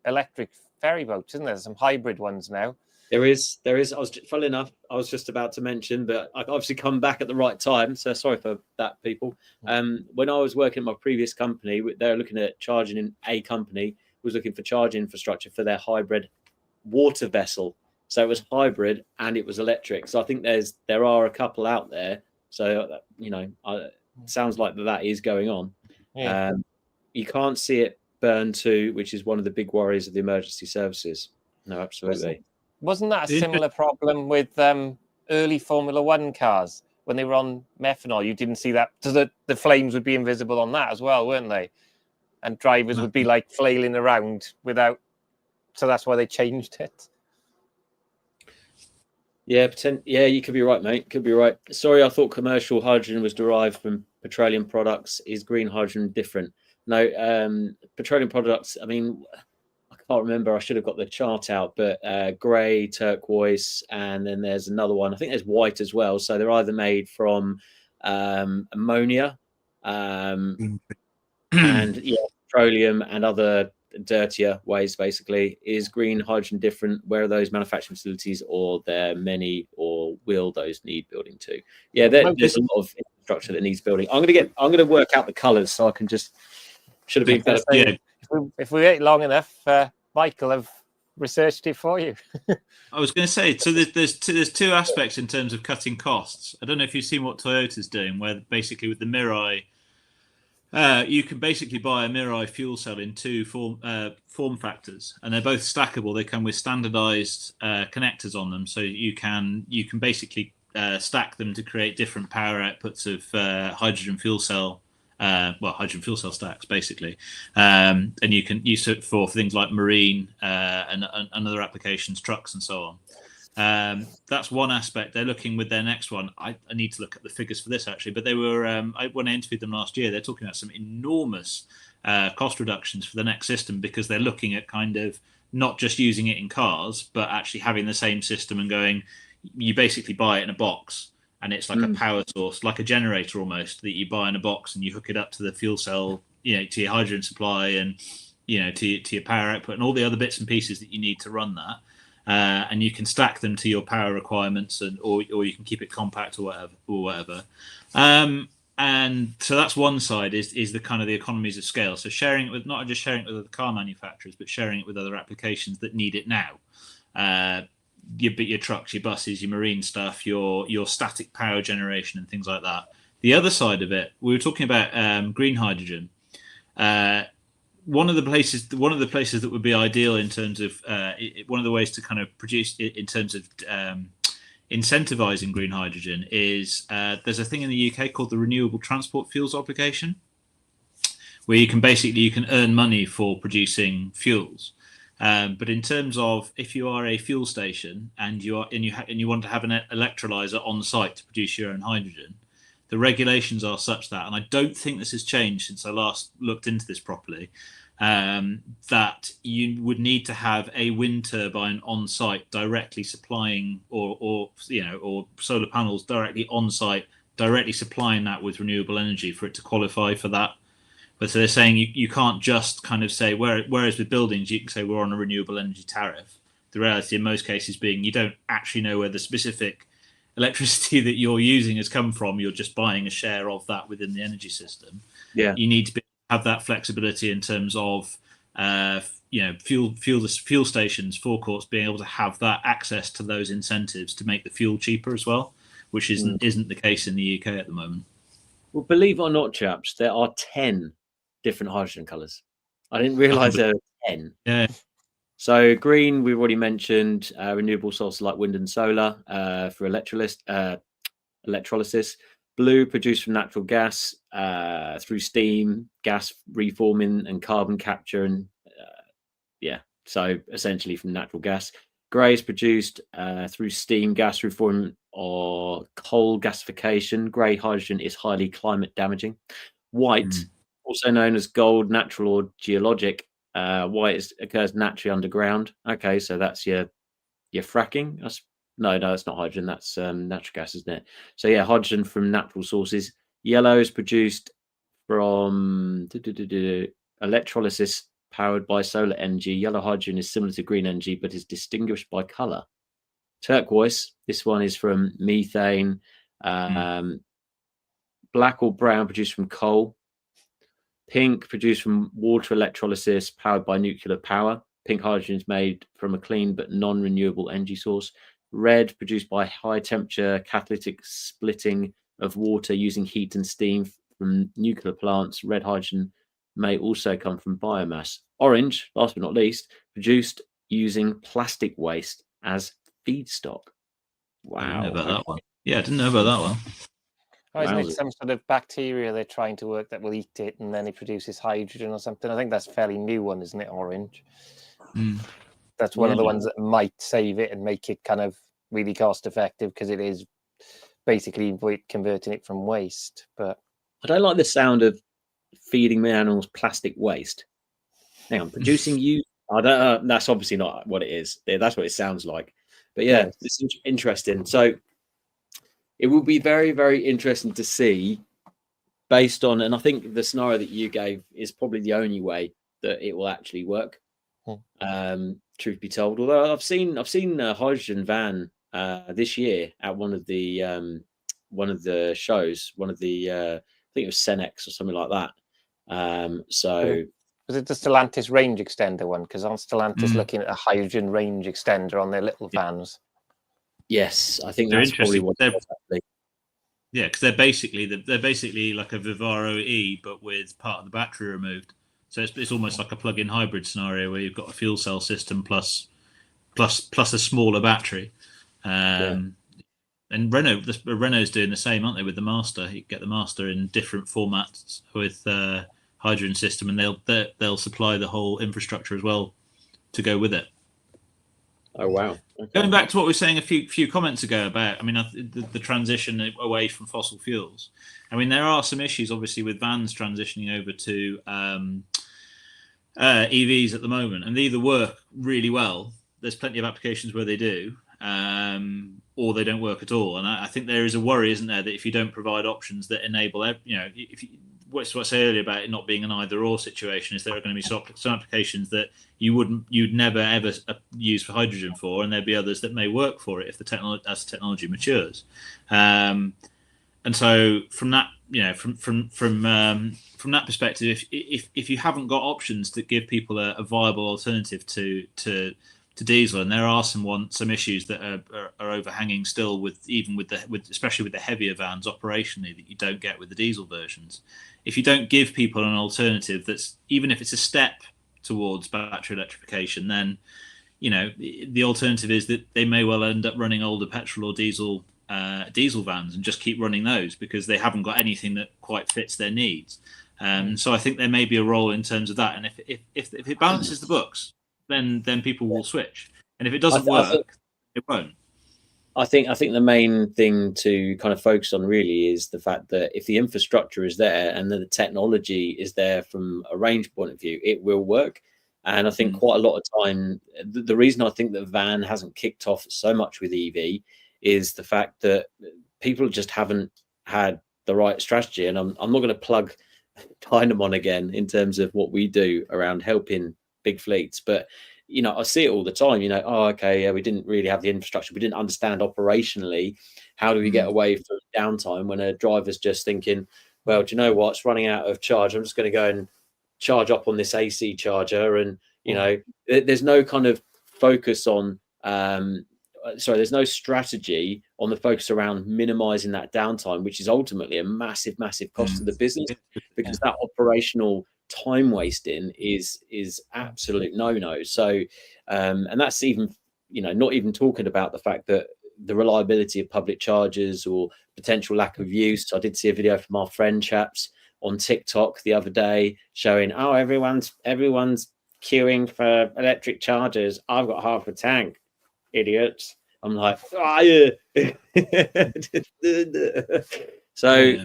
electric ferry boats, isn't there? Some hybrid ones now.
There is. Funnily enough, I was just about to mention, but I obviously come back at the right time. So sorry for that, people. When I was working at my previous company, they were looking at charging in a company was looking for charging infrastructure for their hybrid water vessel. So it was hybrid and it was electric. So I think there are a couple out there. So it sounds like that is going on. Yeah. You can't see it burn to, which is one of the big worries of the emergency services. No, absolutely.
Wasn't that a similar problem with early Formula One cars when they were on methanol? You didn't see that. So the flames would be invisible on that as well, weren't they? And drivers would be like flailing around without. So that's why they changed it.
Yeah, you could be right, mate. Could be right. Sorry, I thought commercial hydrogen was derived from petroleum products. Is green hydrogen different? No, petroleum products. I mean, I can't remember. I should have got the chart out, but grey, turquoise, and then there's another one. I think there's white as well. So they're either made from ammonia and petroleum and other dirtier ways. Basically, is green hydrogen different? Where are those manufacturing facilities, or there many, or will those need building too? Yeah, there's a lot of infrastructure that needs building. I'm going to work out the colours so I can just. Should have been better.
Yeah. If we wait long enough, Michael have researched it for you.
I was going to say, so there's two aspects in terms of cutting costs. I don't know if you've seen what Toyota's doing, where basically with the Mirai, you can basically buy a Mirai fuel cell in two form factors, and they're both stackable. They come with standardized connectors on them, so you can basically stack them to create different power outputs of hydrogen fuel cell. Hydrogen fuel cell stacks, basically, and you can use it for things like marine and other applications, trucks and so on. That's one aspect. They're looking with their next one. I need to look at the figures for this actually, but they were when I interviewed them last year, they're talking about some enormous cost reductions for the next system, because they're looking at kind of not just using it in cars, but actually having the same system and going. You basically buy it in a box. And it's like a power source, like a generator almost, that you buy in a box and you hook it up to the fuel cell, to your hydrogen supply and, to your power output and all the other bits and pieces that you need to run that. And you can stack them to your power requirements, or you can keep it compact or whatever. And so that's one side is the kind of the economies of scale. So sharing it with, not just sharing it with other car manufacturers, but sharing it with other applications that need it now. Your trucks, your buses, your marine stuff, your static power generation and things like that. The other side of it, we were talking about green hydrogen. One of the places that would be ideal in terms of one of the ways to kind of produce in terms of incentivizing green hydrogen is there's a thing in the UK called the Renewable Transport Fuels Obligation, where you can earn money for producing fuels. But in terms of if you are a fuel station and you want to have an electrolyzer on site to produce your own hydrogen, the regulations are such that, and I don't think this has changed since I last looked into this properly, that you would need to have a wind turbine on site directly supplying, or solar panels directly on site, directly supplying that with renewable energy for it to qualify for that. But so they're saying you can't just kind of say, whereas with buildings you can say we're on a renewable energy tariff. The reality in most cases being you don't actually know where the specific electricity that you're using has come from. You're just buying a share of that within the energy system.
Yeah,
you need to have that flexibility in terms of fuel stations, forecourts being able to have that access to those incentives to make the fuel cheaper as well, which isn't the case in the UK at the moment.
Well, believe it or not, chaps, there are 10 different hydrogen colours. I didn't realise there were 10.
Yeah.
So green, we've already mentioned, renewable sources like wind and solar for electrolysis. Blue, produced from natural gas through steam, gas reforming and carbon capture, and so essentially from natural gas. Grey is produced through steam, gas reforming, or coal gasification. Grey hydrogen is highly climate damaging. White, also known as gold, natural or geologic. White occurs naturally underground. Okay, so that's your fracking. No, it's not hydrogen. That's natural gas, isn't it? So yeah, hydrogen from natural sources. Yellow is produced from electrolysis powered by solar energy. Yellow hydrogen is similar to green energy, but is distinguished by color. Turquoise, this one is from methane. Black or brown, produced from coal. Pink, produced from water electrolysis powered by nuclear power. Pink hydrogen is made from a clean but non-renewable energy source. Red, produced by high temperature catalytic splitting of water using heat and steam from nuclear plants. Red hydrogen may also come from biomass. Orange, last but not least, produced using plastic waste as feedstock. Wow.
I didn't know about that one. Yeah, I didn't know about that one.
Oh, isn't it some sort of bacteria they're trying to work that will eat it and then it produces hydrogen or something? I think that's a fairly new one, isn't it, orange? That's one of the ones that might save it and make it kind of really cost effective because it is basically converting it from waste. But
I don't like the sound of feeding my animals plastic waste. Hang on, producing you. I don't. That's obviously not what it is. That's what it sounds like. But yeah, it's interesting. So it will be very, very interesting to see, based on, and I think the scenario that you gave is probably the only way that it will actually work. Truth be told, although I've seen a hydrogen van this year at one of the shows, I think it was Cenex or something like that.
Was it the Stellantis range extender one? Because aren't Stellantis looking at a hydrogen range extender on their little vans?
Yes, I think that's probably what they're actually.
Yeah, because they're basically like a Vivaro E, but with part of the battery removed. So it's almost like a plug-in hybrid scenario where you've got a fuel cell system plus a smaller battery. And Renault's doing the same, aren't they, with the Master? You can get the Master in different formats with hydrogen system, and they'll supply the whole infrastructure as well to go with it.
Oh wow! Okay.
Going back to what we were saying a few comments ago about, the transition away from fossil fuels. There are some issues, obviously, with vans transitioning over to EVs at the moment, and they either work really well. There's plenty of applications where they do, or they don't work at all. And I think there is a worry, isn't there, that if you don't provide options that enable, what I said earlier about it not being an either-or situation, is there are going to be some applications that you'd never ever use for hydrogen for, and there'd be others that may work for it if as technology matures. And so from that, from that perspective, if you haven't got options that give people a viable alternative to diesel, and there are some issues that are overhanging still especially with the heavier vans operationally that you don't get with the diesel versions. If you don't give people an alternative that's, even if it's a step towards battery electrification, then the alternative is that they may well end up running older petrol or diesel vans and just keep running those because they haven't got anything that quite fits their needs. So I think there may be a role in terms of that, and if it balances the books, then people will switch, and if it doesn't work, it won't.
I think the main thing to kind of focus on really is the fact that if the infrastructure is there and the technology is there from a range point of view, it will work. And I think quite a lot of time, the reason I think that van hasn't kicked off so much with EV is the fact that people just haven't had the right strategy. And I'm not going to plug Dynamon again in terms of what we do around helping big fleets, but I see it all the time. Oh, okay, yeah, we didn't really have the infrastructure. We didn't understand operationally how do we get away from downtime when a driver's just thinking, well, do you know what? It's running out of charge. I'm just going to go and charge up on this AC charger, and there's no kind of focus on. There's no strategy on the focus around minimizing that downtime, which is ultimately a massive cost to the business, because that operational time wasting is absolute no. So and that's even not even talking about the fact that the reliability of public chargers or potential lack of use. I did see a video from our friend chaps on TikTok the other day showing, oh, everyone's queuing for electric chargers. I've got half a tank, idiots. I'm like, oh, yeah. So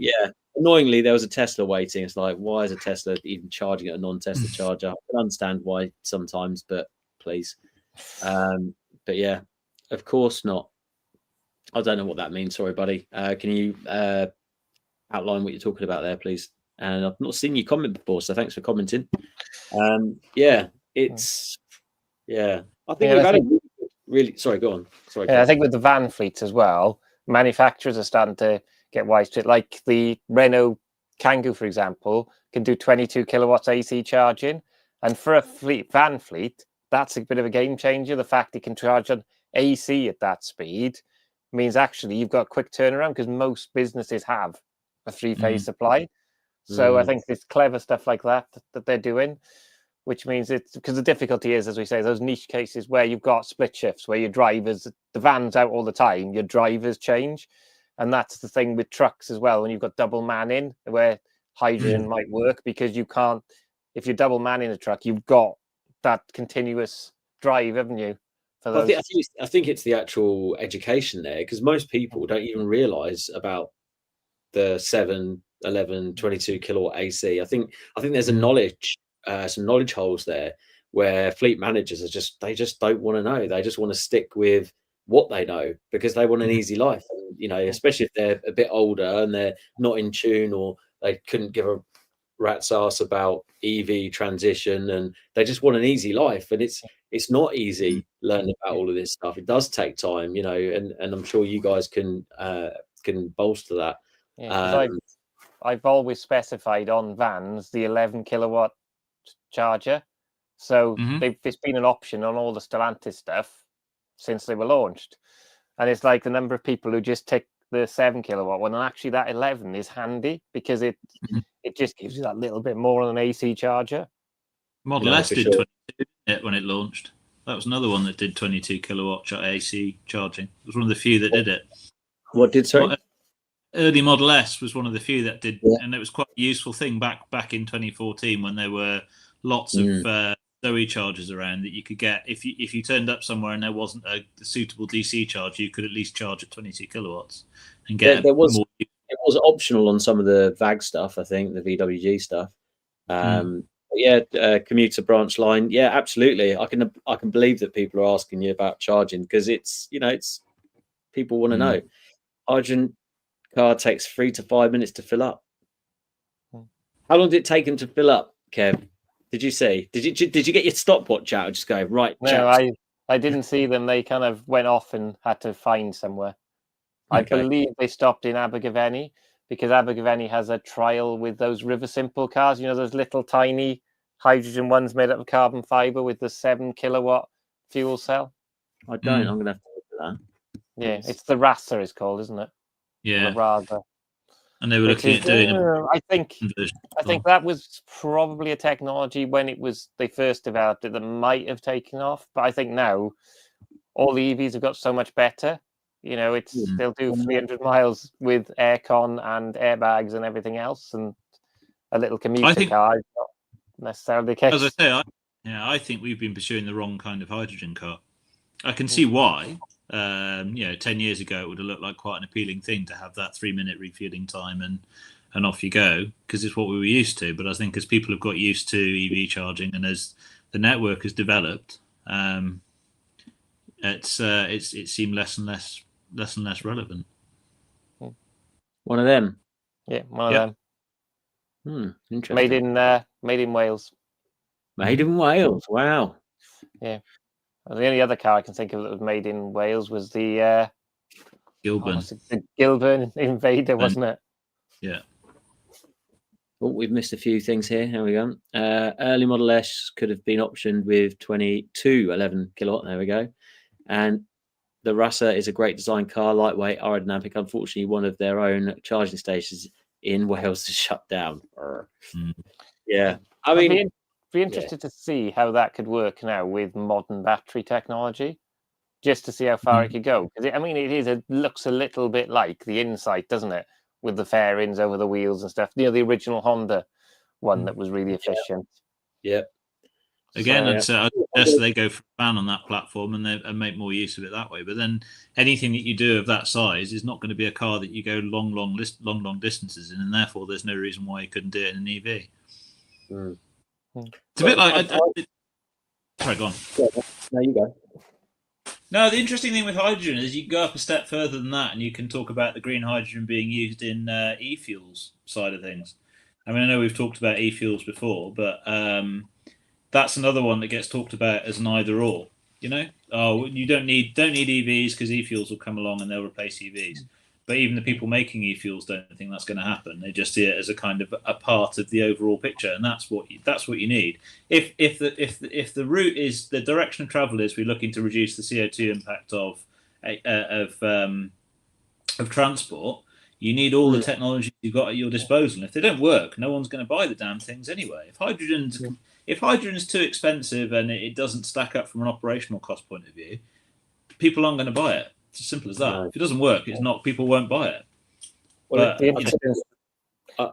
annoyingly, there was a Tesla waiting. It's like, why is a Tesla even charging at a non-Tesla charger? I can understand why sometimes, but please. But yeah, of course not. I don't know what that means. Sorry, buddy. Can you outline what you're talking about there, please? And I've not seen you comment before, so thanks for commenting. It's I think we've had a really. Sorry, go on. Sorry.
Yeah, I think with the van fleets as well, manufacturers are starting to get wise to it. Like the Renault Kangoo, for example, can do 22 kilowatts AC charging, and for a van fleet, that's a bit of a game changer. The fact it can charge on AC at that speed means actually you've got a quick turnaround, because most businesses have a three-phase supply. So I think it's clever stuff like that they're doing, which means it's because the difficulty is, as we say, those niche cases where you've got split shifts, where your drivers, the van's out all the time, your drivers change. And that's the thing with trucks as well, when you've got double manning, where hydrogen might work, because you can't, if you're double manning a truck, you've got that continuous drive, haven't you?
I think it's the actual education there, because most people don't even realize about the 7, 11, 22 kilowatt AC. I think there's a knowledge, some knowledge holes there, where fleet managers they just don't want to know. They just want to stick with what they know, because they want an easy life. And, especially if they're a bit older and they're not in tune, or they couldn't give a rat's ass about EV transition, and they just want an easy life. And it's not easy learning about all of this stuff. It does take time, and I'm sure you guys can bolster that.
Yeah, I've always specified on vans the 11 kilowatt charger. So it's been an option on all the Stellantis stuff since they were launched. And it's like the number of people who just take the 7 kilowatt one, and actually that 11 is handy, because it just gives you that little bit more on an AC charger.
Model S did 22 when it launched. That was another one that did 22 kilowatt AC charging. It was one of the few that did it.
What did, sorry?
Early Model S was one of the few that did, and it was quite a useful thing back in 2014, when there were lots of Zoe chargers around that you could get. If you turned up somewhere and there wasn't a suitable DC charge, you could at least charge at 22 kilowatts and get
more.
It
was optional on some of the VAG stuff, I think, the VWG stuff. Commuter branch line. Yeah, absolutely. I can believe that people are asking you about charging, because it's people want to know. Hydrogen car takes 3 to 5 minutes to fill up. How long did it take him to fill up, Kev? Did you see? Did you get your stopwatch out and just go right?
No, I didn't see them. They kind of went off and had to find somewhere. I believe they stopped in Abergavenny, because Abergavenny has a trial with those River Simple cars. Those little tiny hydrogen ones made out of carbon fiber with the 7 kilowatt fuel cell.
I don't. I'm gonna have to look at that.
Yeah, it's the Rasa is called, isn't it?
Yeah.
The Rasa.
And they were looking at doing
I think that was probably a technology when they first developed it that might have taken off. But I think now all the EVs have got so much better. They'll do 300 miles with aircon and airbags and everything else, and a little commuter car is not necessarily the case.
As I say, I think we've been pursuing the wrong kind of hydrogen car. I can see why. 10 years ago, it would have looked like quite an appealing thing to have that 3-minute refueling time and off you go, because it's what we were used to. But I think as people have got used to EV charging and as the network has developed, it seemed less and less relevant.
One of them.
Yeah, one of
them. Interesting.
Made in Wales.
Made in Wales. Wow.
Yeah. The only other car I can think of that was made in Wales was the
Gilburn.
The Gilburn Invader, wasn't it?
Yeah.
Oh, we've missed a few things here. Here we go. Early Model S could have been optioned with 22 11 kilowatt. There we go. And the Rasa is a great design car, lightweight, aerodynamic. Unfortunately, one of their own charging stations in Wales is shut down. Yeah. I mean,
be interested to see how that could work now with modern battery technology, just to see how far it could go. Because it looks a little bit like the Insight, doesn't it? With the fairings over the wheels and stuff. The original Honda one that was really efficient.
Yeah.
Again, I'd suggest they go for a ban on that platform and make more use of it that way. But then anything that you do of that size is not going to be a car that you go long distances in, and therefore there's no reason why you couldn't do it in an EV. It's a bit like... Sorry, go on.
No, you go.
No, the interesting thing with hydrogen is you go up a step further than that, and you can talk about the green hydrogen being used in e-fuels side of things. I mean, I know we've talked about e-fuels before, but that's another one that gets talked about as an either-or. You know, you don't need EVs because e-fuels will come along and they'll replace EVs. But even the people making e-fuels don't think that's going to happen. They just see it as a kind of a part of the overall picture, and that's what you need. If the route is the direction of travel is we're looking to reduce the CO2 impact of transport, you need all the technology you've got at your disposal. If they don't work, no one's going to buy the damn things anyway. If hydrogen's too expensive and it doesn't stack up from an operational cost point of view, people aren't going to buy it. It's as simple as that. If it doesn't work, people won't buy it.
Well, the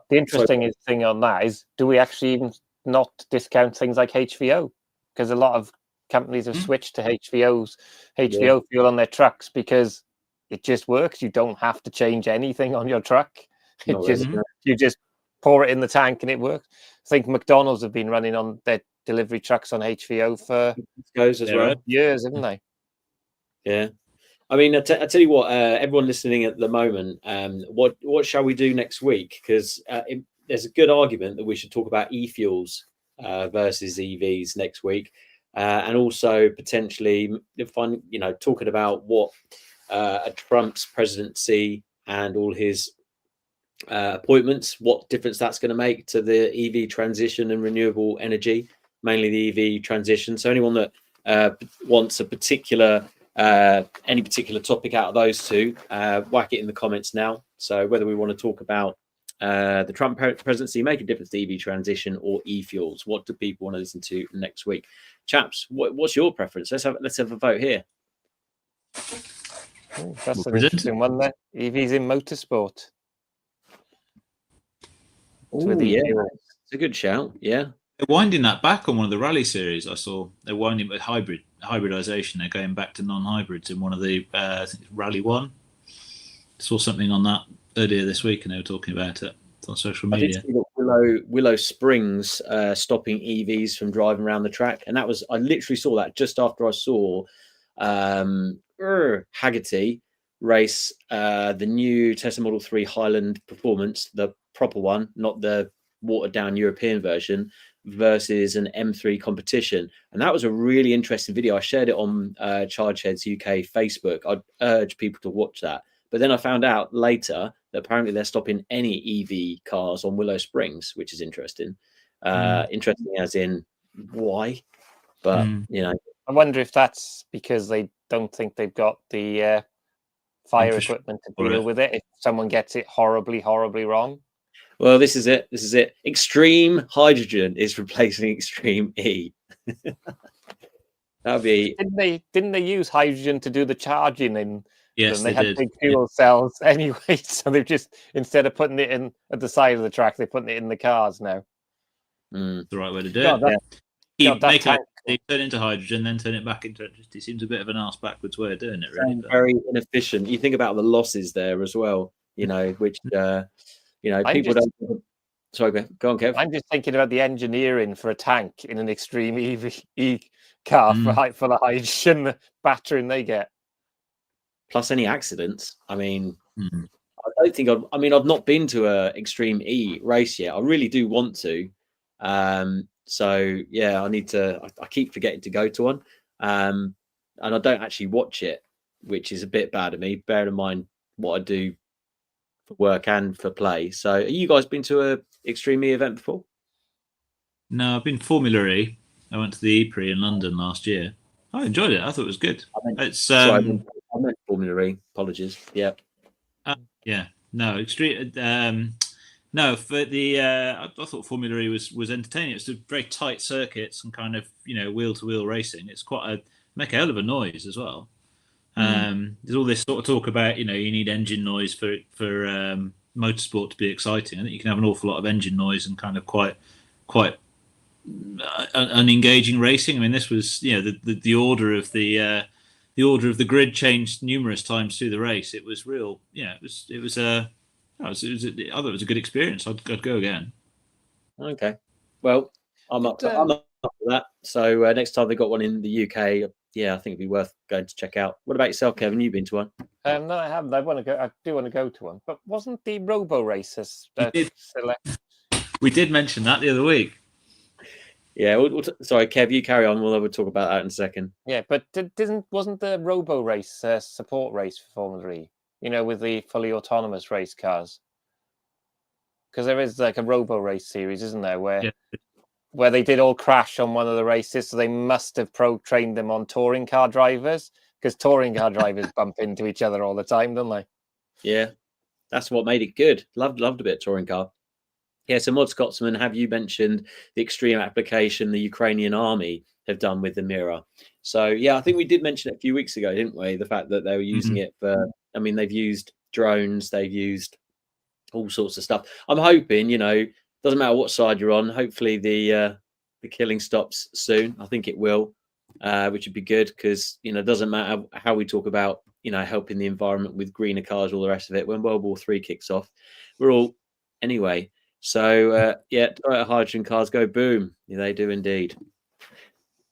interesting thing on that is, do we actually even not discount things like HVO? Because a lot of companies have switched to HVO fuel on their trucks because it just works. You don't have to change anything on your truck. You just pour it in the tank and it works. I think McDonald's have been running on their delivery trucks on HVO for years, haven't they?
Yeah. I mean, I tell you what, everyone listening at the moment, what shall we do next week? Because there's a good argument that we should talk about e-fuels versus EVs next week, and also potentially talking about what Trump's presidency and all his appointments, what difference that's going to make to the EV transition and renewable energy, mainly the EV transition. So anyone that wants a particular any particular topic out of those two, whack it in the comments now. So whether we want to talk about the Trump presidency, make a difference to EV transition, or e-fuels, what do people want to listen to next week? Chaps, what's your preference? Let's have a vote here.
That's an interesting one there. EVs in motorsport.
It's a good shout. Yeah.
They're winding that back on one of the rally series I saw. They're winding with hybridization. They're going back to non-hybrids in one of the I think it's Rally 1. Saw something on that earlier this week, and they were talking about it on social media.
I did see that Willow Springs stopping EVs from driving around the track, and I literally saw that just after I saw Haggerty race the new Tesla Model 3 Highland Performance, the proper one, not the watered down European version, versus an M3 competition. And that was a really interesting video. I shared it on Chargeheads UK Facebook. I'd urge people to watch that. But then I found out later that apparently they're stopping any EV cars on Willow Springs, which is interesting. Interesting as in why? But,
I wonder if that's because they don't think they've got the fire equipment to deal with it if someone gets it horribly, horribly wrong.
Well, this is it. Extreme hydrogen is replacing extreme E. That'd be.
Didn't they use hydrogen to do the charging in?
Yes,
they had big fuel cells anyway. So they've just, instead of putting it in at the side of the track, they're putting it in the cars now.
The right way to do it.
God, that
make
tank.
electricity, turn it into hydrogen, then turn it back into electricity. Seems a bit of an arse backwards way of doing it, really. But
Very inefficient. You think about the losses there as well, which people don't. Sorry, go on, Kev.
I'm just thinking about the engineering for a tank in an extreme EV car full of hydrogen battering they get.
Plus any accidents. I mean, I don't think I've not been to a extreme E race yet. I really do want to. So yeah, I need to. I keep forgetting to go to one, and I don't actually watch it, which is a bit bad of me. Bearing in mind what I do for work and for play. So, have you guys been to a extreme E event before?
No, I've been Formula E. I went to the E-Prix in London last year. I enjoyed it. I thought it was good.
I meant Formula E. Apologies. Yeah.
Yeah. No, extreme. No, for the I thought Formula E was entertaining. It's a very tight circuits and kind of wheel to wheel racing. It's make a hell of a noise as well. There's all this sort of talk about you need engine noise for motorsport to be exciting. I think you can have an awful lot of engine noise and kind of quite unengaging racing. I mean, this was the order of the grid changed numerous times through the race. It was real. Yeah, it was I thought it was a good experience. I'd go again.
Okay. Well, I'm up for that. So next time they got one in the UK, yeah, I think it'd be worth going to check out. What about yourself, Kevin? You've been to one?
No, I haven't. I do want to go to one. But wasn't the Robo Races
We did mention that the other week.
Yeah. Sorry, Kev, you carry on. We'll talk about that in a second.
Yeah, but wasn't the Robo Race support race for Formula E? With the fully autonomous race cars. Because there is like a Robo Race series, isn't there, where they did all crash on one of the races, so they must have trained them on touring car drivers, because touring car drivers bump into each other all the time, don't they?
Yeah, that's what made it good. Loved a bit of touring car. Yeah, so Mod Scotsman, have you mentioned the extreme application the Ukrainian army have done with the Mirror? So yeah, I think we did mention it a few weeks ago, didn't we? The fact that they were using it for, they've used drones, they've used all sorts of stuff. I'm hoping, doesn't matter what side you're on. Hopefully the killing stops soon. I think it will, which would be good because it doesn't matter how we talk about helping the environment with greener cars, all the rest of it. When World War III kicks off, we're all anyway. So hydrogen cars go boom. Yeah, they do indeed.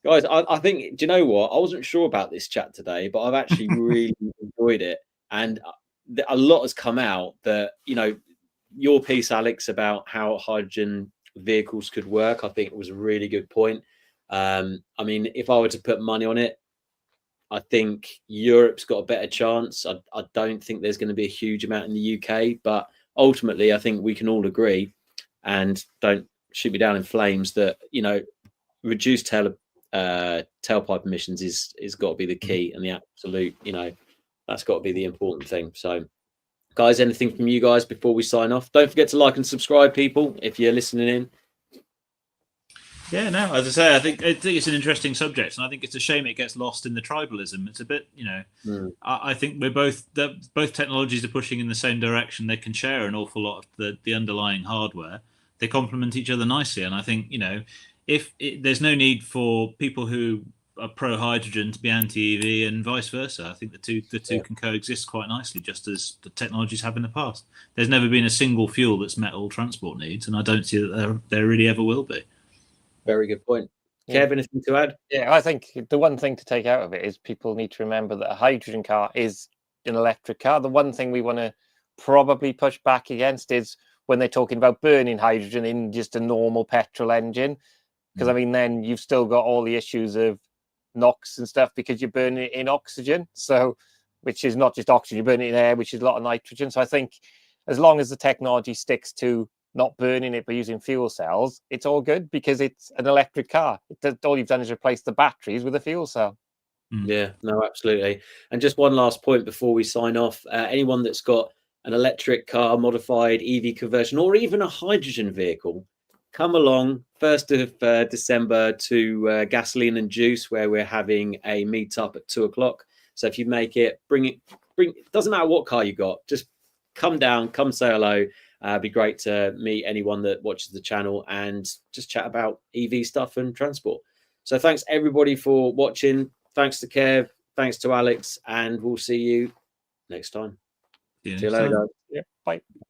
Guys, I think, do you know what? I wasn't sure about this chat today, but I've actually really enjoyed it, and a lot has come out that your piece, Alex, about how hydrogen vehicles could work, I think it was a really good point. If I were to put money on it, I think Europe's got a better chance. I don't think there's going to be a huge amount in the UK, but ultimately, I think we can all agree, and don't shoot me down in flames, that reduced tailpipe emissions is got to be the key and the absolute. That's got to be the important thing. So, guys, anything from you guys before we sign off? Don't forget to like and subscribe, people, if you're listening in.
Yeah, no, as I say, I think it's an interesting subject, and I think it's a shame it gets lost in the tribalism. It's a bit, I think both technologies are pushing in the same direction. They can share an awful lot of the underlying hardware. They complement each other nicely, and I think there's no need for people who are pro hydrogen to be anti EV and vice versa. I think the two can coexist quite nicely, just as the technologies have in the past. There's never been a single fuel that's met all transport needs, and I don't see that there really ever will be.
Very good point. Kev, anything to add?
Yeah, I think the one thing to take out of it is people need to remember that a hydrogen car is an electric car. The one thing we want to probably push back against is when they're talking about burning hydrogen in just a normal petrol engine. Because, then you've still got all the issues of NOx and stuff because you're burning it in oxygen. So, which is not just oxygen, you're burning it in air, which is a lot of nitrogen. So I think as long as the technology sticks to not burning it but using fuel cells, it's all good because it's an electric car. All you've done is replace the batteries with a fuel cell.
Yeah, no, absolutely. And just one last point before we sign off. Anyone that's got an electric car, modified EV conversion, or even a hydrogen vehicle, come along 1st of December to Gasoline and Juice, where we're having a meetup at 2:00. So if you make it, bring it. Doesn't matter what car you got, just come down, come say hello. It'd be great to meet anyone that watches the channel and just chat about EV stuff and transport. So thanks everybody for watching. Thanks to Kev. Thanks to Alex. And we'll see you next time.
See you
See you
next
later,
time.
guys.
Yeah, bye.